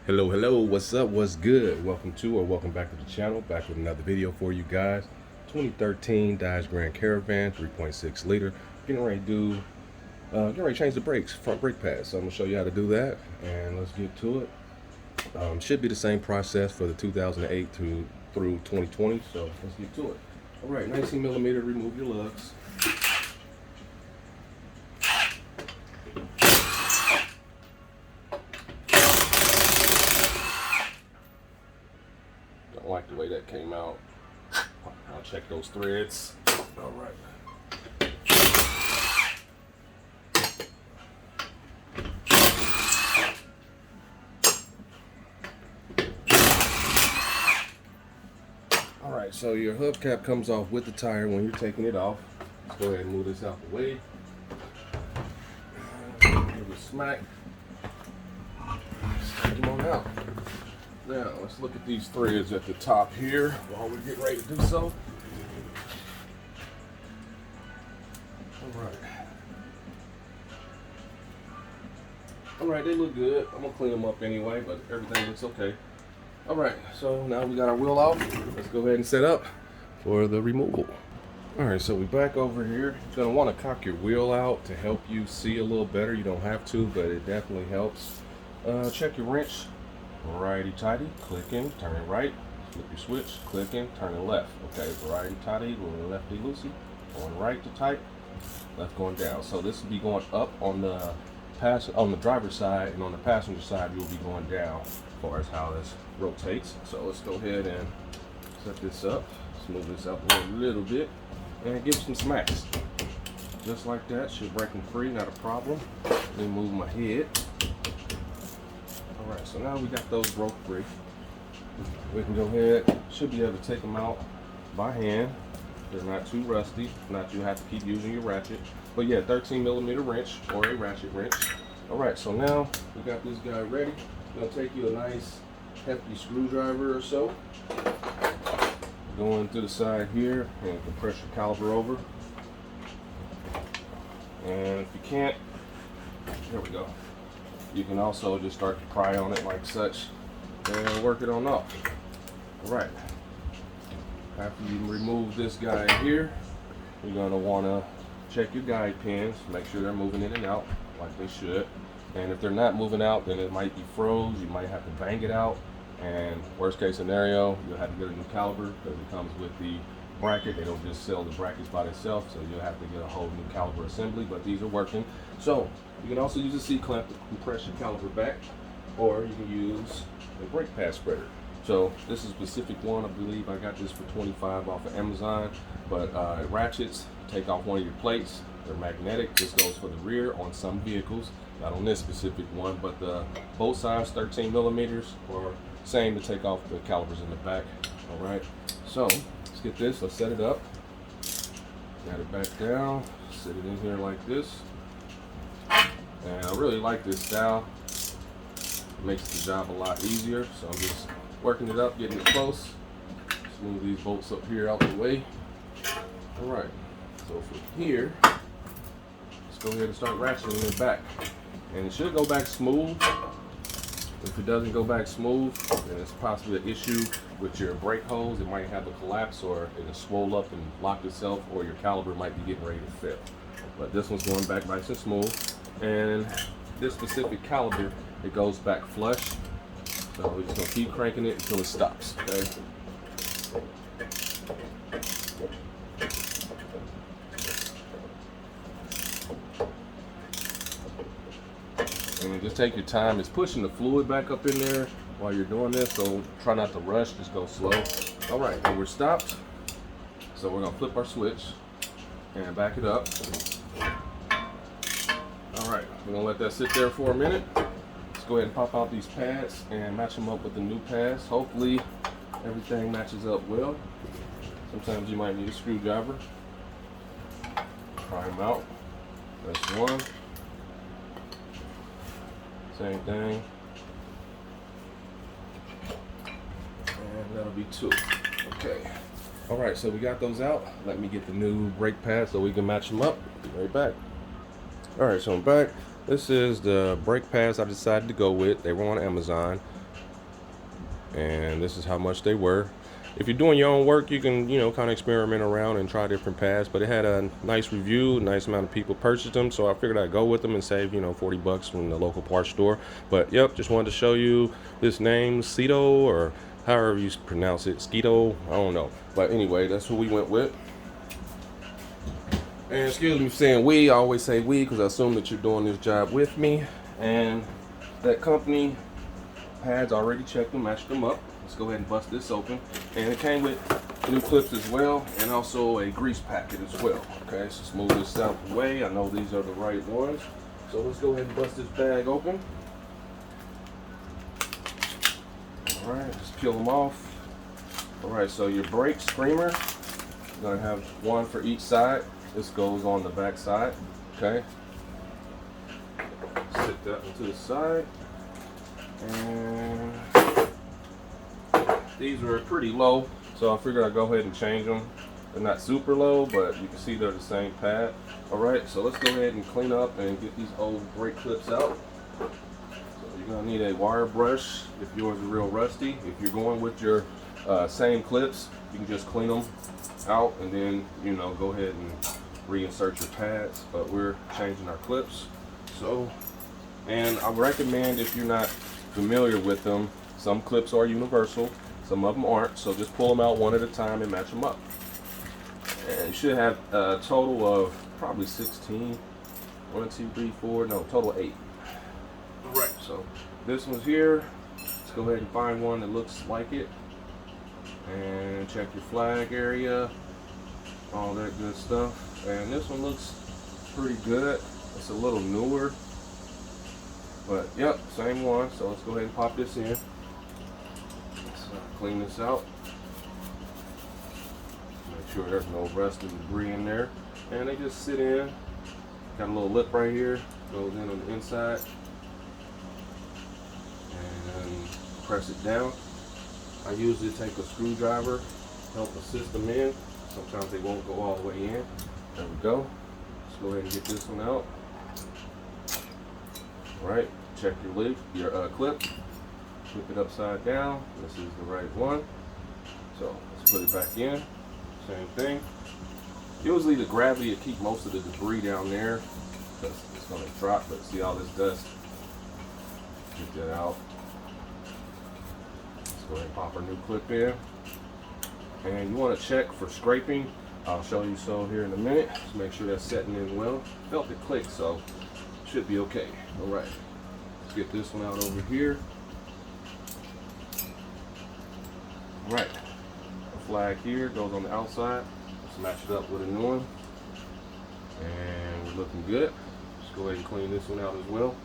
Hello, what's up, what's good? Welcome back to the channel, back with another video for you guys. 2013 Dodge Grand Caravan, 3.6 liter. Getting ready to change the brakes, front brake pads. So I'm gonna show you how to do that, and let's get to it. Should be the same process for the 2008 through 2020, so let's get to it. All right, 19 millimeter, remove your lugs. Don't like the way that came out. I'll check those threads. All right. All right, so your hubcap comes off with the tire when you're taking it off. Let's go ahead and move this out the way. Give it a smack. Snag them on out. Now, let's look at these threads at the top here while we're getting ready to do so. All right, they look good. I'm gonna clean them up anyway, but everything looks okay. All right, so now we got our wheel off. Let's go ahead and set up for the removal. All right, so we back over here. You're gonna want to cock your wheel out to help you see a little better. You don't have to, but it definitely helps. Check your wrench. Righty tighty, click in, turn it right, flip your switch, click in, turn it left. Okay, righty tighty, lefty loosey, going right to tight, left going down. So this will be going up on the driver's side, and on the passenger side you'll be going down as far as how this rotates. So let's go ahead and set this up, smooth this up a little bit, and give some smacks. Just like that, should break them free, not a problem. Let me move my head. Alright, so now we got those broke free. We can go ahead, should be able to take them out by hand. They're not too rusty, not you have to keep using your ratchet. But yeah, 13 millimeter wrench or a ratchet wrench. Alright, so now we got this guy ready. It's gonna take you a nice hefty screwdriver or so. Going through the side here and compress your caliper over. And if you can't, here we go. You can also just start to pry on it like such and work it on off. All right. After you remove this guy here, you're gonna wanna check your guide pins, make sure they're moving in and out like they should. And if they're not moving out, then it might be froze. You might have to bang it out. And worst case scenario, you'll have to get a new caliper because it comes with the bracket. They don't just sell the brackets by themselves, so you'll have to get a whole new caliper assembly, but these are working. So you can also use a C-clamp to compress your caliper back, or you can use a brake pad spreader. So this is a specific one. I believe I got this for $25 off of Amazon, but it ratchets, take off one of your plates. They're magnetic. This goes for the rear on some vehicles, not on this specific one, but both sides 13 millimeters or same to take off the calipers in the back. All right, so let's get this, let's set it up. Got it back down, sit it in here like this. And I really like this style. It makes the job a lot easier. So I'm just working it up, getting it close. Just move these bolts up here out the way. All right, so from here, let's go ahead and start ratcheting it back. And it should go back smooth. If it doesn't go back smooth, then it's possibly an issue with your brake hose. It might have a collapse, or it'll swell up and lock itself, or your caliper might be getting ready to fail. But this one's going back nice and smooth. And this specific caliper, it goes back flush. So we're just gonna keep cranking it until it stops, okay? And just take your time. It's pushing the fluid back up in there while you're doing this, so try not to rush, just go slow. All right, and we're stopped. So we're gonna flip our switch and back it up. All right, we're gonna let that sit there for a minute. Let's go ahead and pop out these pads and match them up with the new pads. Hopefully everything matches up well. Sometimes you might need a screwdriver. Try them out. That's one. Same thing. And that'll be two. Okay. All right, so we got those out. Let me get the new brake pads so we can match them up. Be right back. All right, so I'm back. This is the brake pads I decided to go with. They were on Amazon. and this is how much they were. If you're doing your own work, you can, you know, kind of experiment around and try different pads, but it had a nice review, nice amount of people purchased them, so I figured I'd go with them and save, you know, 40 bucks from the local parts store. But yep, just wanted to show you this name, Ceto, or however you pronounce it, Skeeto, I don't know. But anyway, that's who we went with. And excuse me for saying we, I always say we because I assume that you're doing this job with me. And that company pads already checked them, matched them up. Let's go ahead and bust this open. And it came with new clips as well, and also a grease packet as well. Okay, so smooth this out the way. I know these are the right ones. So let's go ahead and bust this bag open. All right, just peel them off. All right, so your brake screamer, you're gonna have one for each side. This goes on the back side, okay? Sit that one to the side. And these were pretty low, so I figured I'd go ahead and change them. They're not super low, but you can see they're the same pad. All right, so let's go ahead and clean up and get these old brake clips out. So you're gonna need a wire brush if yours are real rusty. If you're going with your same clips, you can just clean them out and then, you know, go ahead and reinsert your pads. But we're changing our clips. So, and I recommend, if you're not familiar with them, some clips are universal, some of them aren't, so just pull them out one at a time and match them up. And you should have a total of probably 16. 1, 2, 3, 4, no, total of 8. All right, so this one's here. Let's go ahead and find one that looks like it. And check your flag area, all that good stuff. And this one looks pretty good. It's a little newer, but yep, same one. So let's go ahead and pop this in. Let's clean this out. Make sure there's no rust and debris in there. And they just sit in. Got a little lip right here, goes in on the inside. And press it down. I usually take a screwdriver, help assist them in. Sometimes they won't go all the way in. There we go. Let's go ahead and get this one out. All right, check your lid, your clip. Flip it upside down. This is the right one. So let's put it back in. Same thing. Usually the gravity will keep most of the debris down there because it's going to drop, but see all this dust? Get that out. Let's go ahead and pop our new clip in. And you want to check for scraping. I'll show you so here in a minute. Just make sure that's setting in well. Felt it click, so should be okay. All right, let's get this one out over here. All right, the flag here goes on the outside. Let's match it up with a new one. And we're looking good. Let's go ahead and clean this one out as well.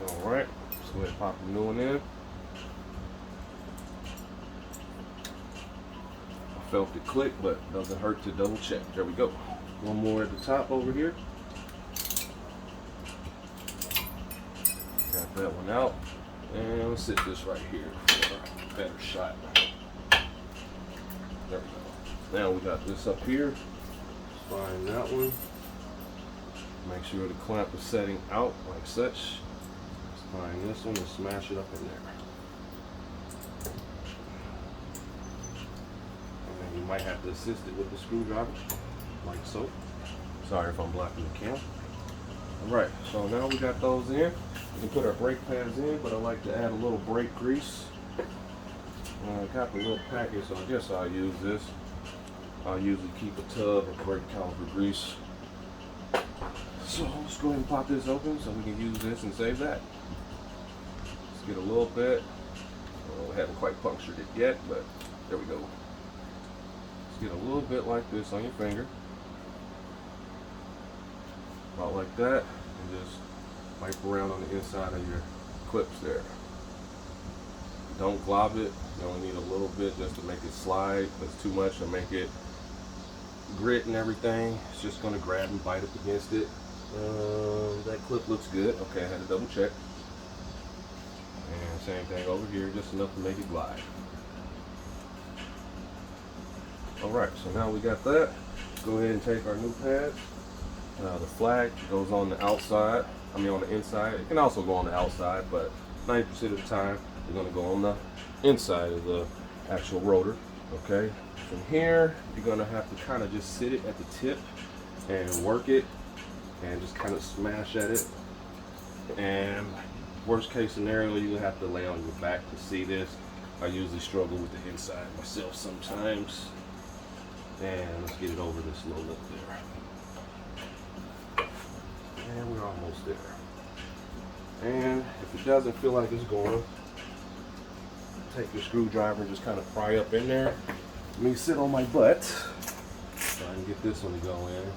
All right, let's go ahead and pop the new one in. I felt it click, but doesn't hurt to double check. There we go. One more at the top over here. Got that one out. And let's sit this right here for a better shot. There we go. Now we got this up here. Let's find that one. Make sure the clamp is setting out like such. Let's find this one and smash it up in there. And you might have to assist it with the screwdriver, like so. Sorry if I'm blocking the camera. Alright, so now we got those in. We can put our brake pads in, but I like to add a little brake grease. I got the little packet, so I guess I'll use this. I'll usually keep a tub of brake caliper grease. So let's go ahead and pop this open so we can use this and save that. Let's get a little bit. Well, we haven't quite punctured it yet, but there we go. Let's get a little bit like this on your finger. About like that, and just wipe around on the inside of your clips there. Don't glob it. You only need a little bit just to make it slide. If it's too much to make it grit and everything, it's just going to grab and bite up against it. That clip looks good. Okay, I had to double check. And same thing over here, just enough to make it glide. Alright, so now we got that. Go ahead and take our new pads. The flag goes on the outside, on the inside. It can also go on the outside, but 90% of the time, you're going to go on the inside of the actual rotor. Okay, from here, you're going to have to kind of just sit it at the tip and work it and just kind of smash at it. And worst case scenario, you have to lay on your back to see this. I usually struggle with the inside myself sometimes. And let's get it over this little lip there. And we're almost there. And if it doesn't feel like it's going, take your screwdriver and just kind of pry up in there. Let me sit on my butt so I can get this one to go in.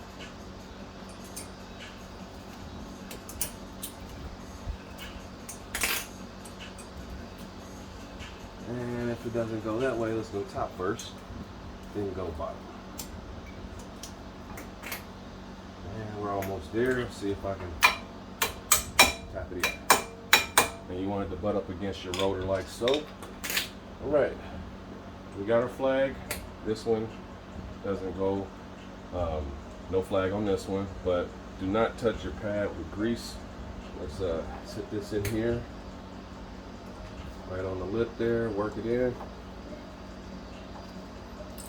And if it doesn't go that way, let's go top first, then go bottom. And we're almost there. Let's see if I can tap it in. And you want it to butt up against your rotor like so. All right, we got our flag. This one doesn't go, no flag on this one, but do not touch your pad with grease. Let's sit this in here. Right on the lip there, work it in.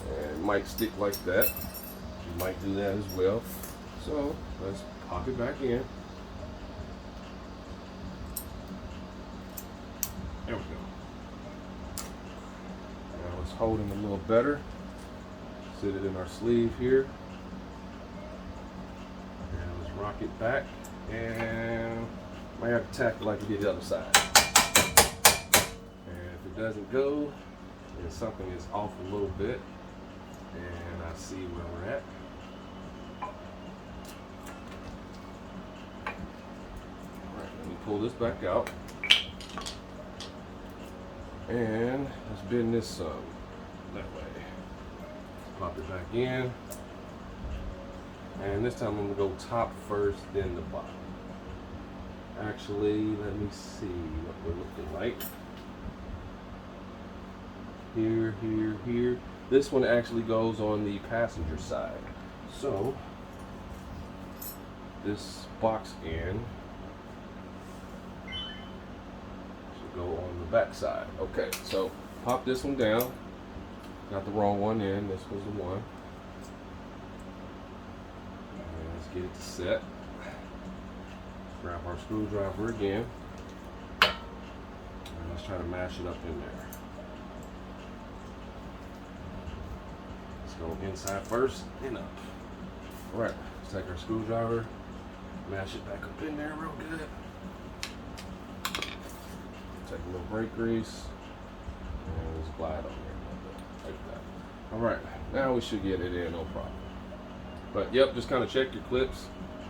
And it might stick like that. You might do that as well. So let's pop it back in. There we go. Now let's hold it a little better. Sit it in our sleeve here. And let's rock it back. And might have to tack it like we did the other side. Doesn't go, and something is off a little bit, and I see where we're at. Alright, let me pull this back out, and let's bend this that way. Let's pop it back in, and this time I'm going to go top first, then the bottom. Actually, let me see what we're looking like. Here, here, here. This one actually goes on the passenger side. So, this box end should go on the back side. Okay, so pop this one down. Got the wrong one in. This was the one. And let's get it to set. Grab our screwdriver again. And let's try to mash it up in there. Go inside first and up. All right, let's take our screwdriver, mash it back up in there real good. Take a little brake grease and just glide on there a little bit, like that. All right, now we should get it in, no problem. But yep, just kind of check your clips.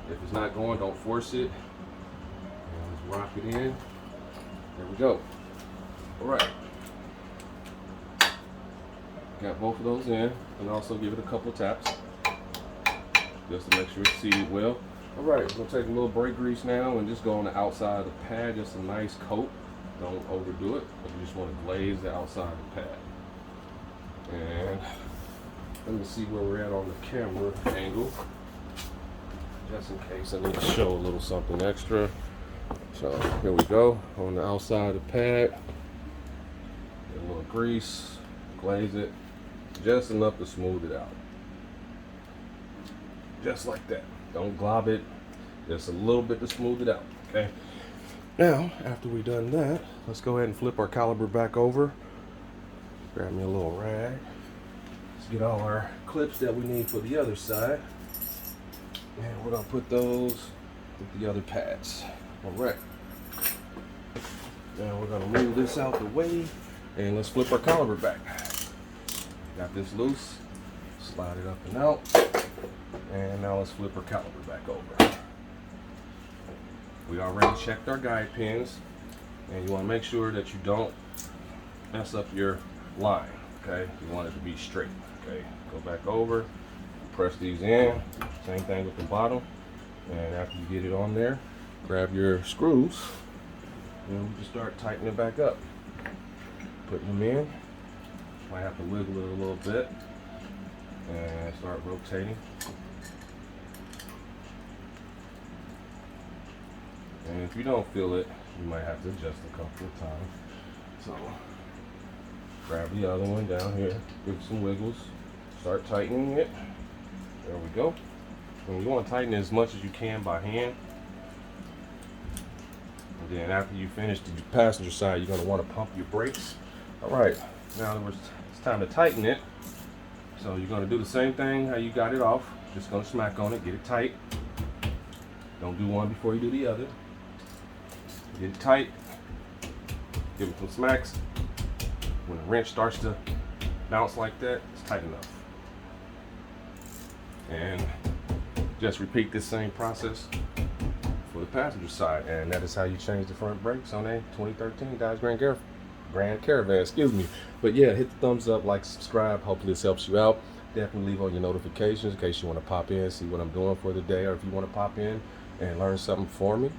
If it's not going, don't force it. And let's rock it in. There we go. All right. Got both of those in, and also give it a couple of taps just to make sure it's seated well. All right, we're gonna take a little brake grease now and just go on the outside of the pad, just a nice coat. Don't overdo it, but you just want to glaze the outside of the pad. And let me see where we're at on the camera angle, just in case I need to show a little something extra. So here we go, on the outside of the pad, get a little grease, glaze it. Just enough to smooth it out. Just like that. Don't glob it. Just a little bit to smooth it out. Okay. Now, after we've done that, let's go ahead and flip our caliper back over. Grab me a little rag. Let's get all our clips that we need for the other side. And we're going to put those with the other pads. Alright. Now we're going to move this out the way. And let's flip our caliper back. Got this loose, slide it up and out, and now let's flip our caliper back over. We already checked our guide pins, and you want to make sure that you don't mess up your line, okay? You want it to be straight, okay? Go back over, press these in, same thing with the bottom, and after you get it on there, grab your screws, and we just start tightening it back up. Putting them in. Might have to wiggle it a little bit and start rotating. And if you don't feel it, you might have to adjust a couple of times. So grab the other one down here, give it some wiggles, start tightening it. There we go. And you want to tighten it as much as you can by hand. And then after you finish the passenger side, you're going to want to pump your brakes. All right, now it's time to tighten it. So you're going to do the same thing how you got it off. Just going to smack on it, get it tight. Don't do one before you do the other. Get it tight. Give it some smacks. When the wrench starts to bounce like that, it's tight enough. And just repeat this same process for the passenger side. And that is how you change the front brakes on a 2013 Dodge Grand Caravan, excuse me. But yeah, hit the thumbs up, like, subscribe. Hopefully this helps you out. Definitely leave on your notifications in case you want to pop in, see what I'm doing for the day, or if you want to pop in and learn something from me,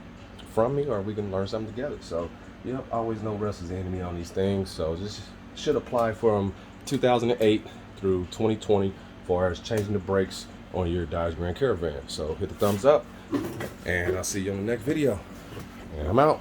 or we can learn something together. So, yep, always know Russ is the enemy on these things. So this should apply from 2008 through 2020 as far as changing the brakes on your Dodge Grand Caravan. So hit the thumbs up, and I'll see you on the next video. And I'm out.